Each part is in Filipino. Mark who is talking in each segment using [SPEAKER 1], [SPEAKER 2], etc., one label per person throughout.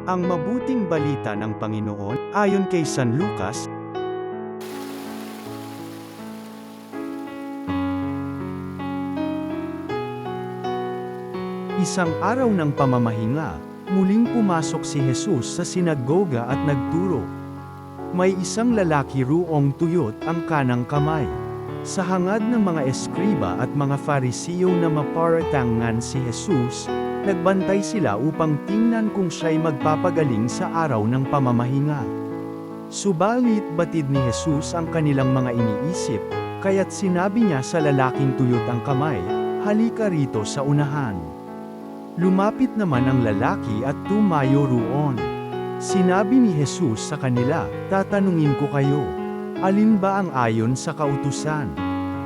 [SPEAKER 1] Ang mabuting balita ng Panginoon, ayon kay San Lucas, isang araw ng pamamahinga, muling pumasok si Jesus sa sinagoga at nagturo. May isang lalaki roong tuyot ang kanang kamay. Sa hangad ng mga eskriba at mga Farisiyo na maparatangan si Jesus, nagbantay sila upang tingnan kung siya'y magpapagaling sa araw ng pamamahinga. Subalit batid ni Jesus ang kanilang mga iniisip, kaya't sinabi niya sa lalaking tuyot ang kamay, "Halika rito sa unahan." Lumapit naman ang lalaki at tumayo roon. Sinabi ni Jesus sa kanila, "Tatanungin ko kayo, alin ba ang ayon sa kautusan?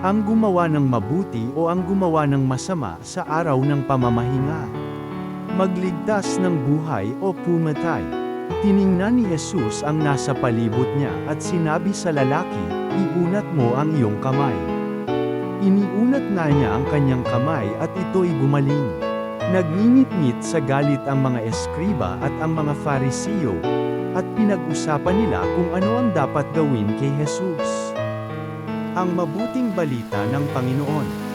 [SPEAKER 1] Ang gumawa ng mabuti o ang gumawa ng masama sa araw ng pamamahinga? Magligtas ng buhay o pumatay?" Tiningnan ni Jesus ang nasa palibot niya at sinabi sa lalaki, "Iunat mo ang iyong kamay." Iniunat na niya ang kanyang kamay at ito'y gumaling. Nagngingit-ngit sa galit ang mga eskriba at ang mga Farisiyo, at pinag-usapan nila kung ano ang dapat gawin kay Jesus. Ang mabuting balita ng Panginoon.